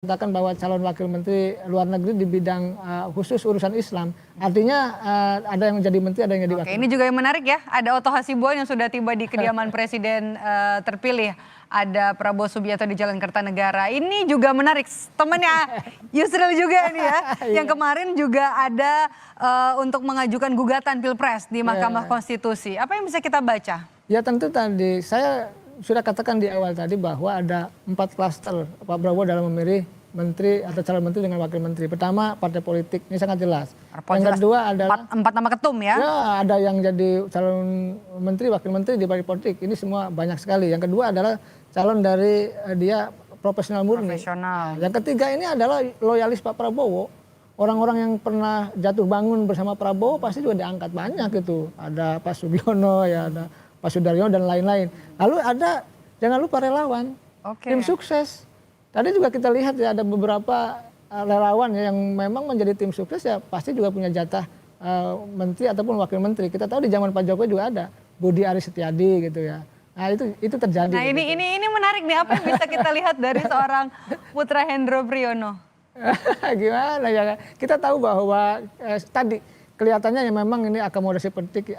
Katakan bahwa calon wakil menteri luar negeri di bidang khusus urusan Islam, artinya ada yang jadi menteri, ada yang jadi wakil. Ini juga yang menarik ya, ada Otto Hasibuan yang sudah tiba di kediaman presiden terpilih, ada Prabowo Subianto di Jalan Kertanegara. Ini juga menarik, temannya Yusril juga ini ya, yang kemarin juga ada untuk mengajukan gugatan pilpres di Mahkamah Konstitusi. Apa yang bisa kita baca? Ya tentu tadi saya sudah katakan di awal tadi bahwa ada 4 klaster Pak Prabowo dalam memilih menteri atau calon menteri dengan wakil menteri. Pertama, partai politik, ini sangat jelas. Yang kedua adalah 4 nama ketum ya? Ya, ada yang jadi calon menteri, wakil menteri di partai politik. Ini semua banyak sekali. Yang kedua adalah calon dari dia profesional murni. Yang ketiga ini adalah loyalis Pak Prabowo. Orang-orang yang pernah jatuh bangun bersama Prabowo pasti juga diangkat banyak itu. Ada Pak Sugiono, ya ada Pak Sudaryono dan lain-lain. Lalu ada, jangan lupa relawan, tim sukses. Tadi juga kita lihat ya ada beberapa relawan ya, yang memang menjadi tim sukses ya pasti juga punya jatah menteri ataupun wakil menteri. Kita tahu di zaman Pak Jokowi juga ada Budi Aris Setiadi gitu ya. Nah itu terjadi. Nah ini menarik nih, apa yang bisa kita lihat dari seorang Putra Hendro Priyono? Gimana ya, kita tahu bahwa tadi kelihatannya ya memang ini akomodasi politik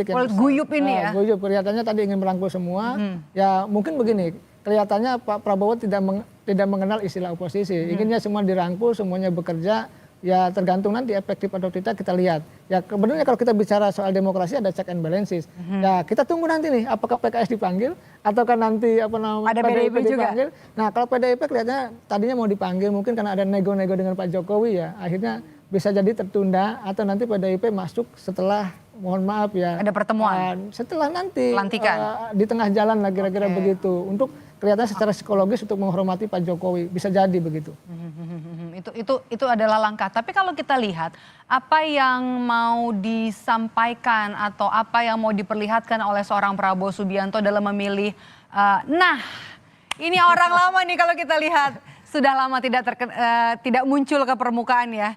yang guyup ini ya. Guyup, kelihatannya tadi ingin merangkul semua. Ya mungkin begini, kelihatannya Pak Prabowo tidak mengenal istilah oposisi. Inginnya semua dirangkul, semuanya bekerja. Ya tergantung nanti efektif atau tidak kita lihat. Ya sebenarnya kalau kita bicara soal demokrasi ada check and balances. Ya kita tunggu nanti nih apakah PKS dipanggil ataukah nanti ada PDIP dipanggil. Juga. Nah kalau PDIP kelihatannya tadinya mau dipanggil mungkin karena ada nego-nego dengan Pak Jokowi ya. Akhirnya bisa jadi tertunda atau nanti PDIP masuk setelah, mohon maaf ya, ada pertemuan setelah nanti pelantikan di tengah jalan lah kira-kira begitu, untuk kelihatan secara psikologis untuk menghormati Pak Jokowi, bisa jadi begitu. Itu adalah langkah. Tapi kalau kita lihat apa yang mau disampaikan atau apa yang mau diperlihatkan oleh seorang Prabowo Subianto dalam memilih, nah ini orang lama nih kalau kita lihat sudah lama tidak muncul ke permukaan ya.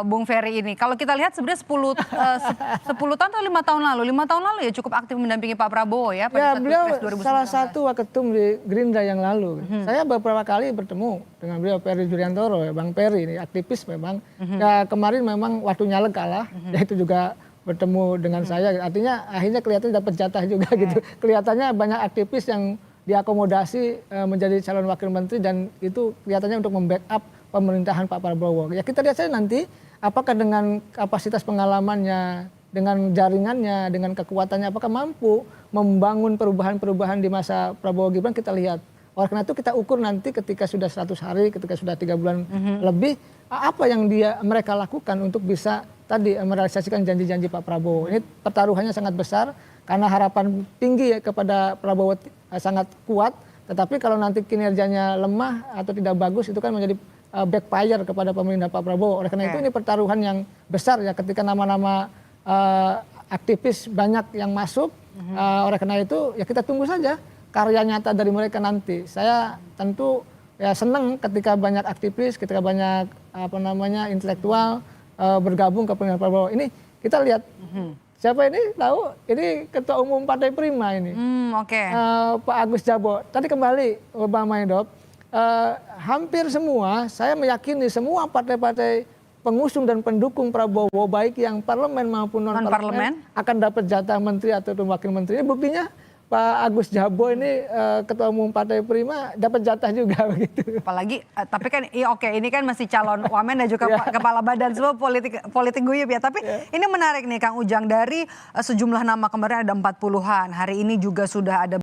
Bung Ferry ini. Kalau kita lihat sebenarnya 10 tahun atau 5 tahun lalu. 5 tahun lalu ya cukup aktif mendampingi Pak Prabowo ya. Ya beliau salah satu waketum di Gerindra yang lalu. Saya beberapa kali bertemu dengan beliau, Ferry Juliantoro ya, Bang Ferry ini aktivis memang. Ya kemarin memang waktu nyalek kalah, ya itu juga bertemu dengan saya. Artinya akhirnya kelihatan dapat jatah juga gitu. Kelihatannya banyak aktivis yang diakomodasi menjadi calon wakil menteri dan itu kelihatannya untuk membackup pemerintahan Pak Prabowo. Ya kita lihat saja nanti apakah dengan kapasitas pengalamannya, dengan jaringannya, dengan kekuatannya apakah mampu membangun perubahan-perubahan di masa Prabowo Gibran, kita lihat. Oleh karena itu kita ukur nanti ketika sudah 100 hari, ketika sudah 3 bulan lebih, apa yang mereka lakukan untuk bisa tadi merealisasikan janji-janji Pak Prabowo. Ini pertaruhannya sangat besar karena harapan tinggi ya kepada Prabowo sangat kuat, tetapi kalau nanti kinerjanya lemah atau tidak bagus itu kan menjadi backfire kepada pemerintah Pak Prabowo. Oleh karena itu ini pertaruhan yang besar ya ketika nama-nama aktivis banyak yang masuk. Oleh karena itu ya kita tunggu saja karya nyata dari mereka nanti. Saya tentu ya senang ketika banyak aktivis, ketika banyak intelektual bergabung ke pemerintahan Prabowo. Ini kita lihat siapa ini tahu? Ini Ketua Umum Partai Prima ini. Pak Agus Jabo. Tadi kembali Bang Maidop. Hampir semua, saya meyakini semua partai-partai pengusung dan pendukung Prabowo baik yang parlemen maupun non parlemen akan dapat jatah menteri atau wakil menteri. Ini buktinya Pak Agus Jabo ini Ketua Umum Partai Prima dapat jatah juga begitu. Apalagi tapi kan ini kan masih calon wamen dan juga kepala badan, semua politik guyup ya. Tapi ini menarik nih Kang Ujang, dari sejumlah nama kemarin ada 40-an. Hari ini juga sudah ada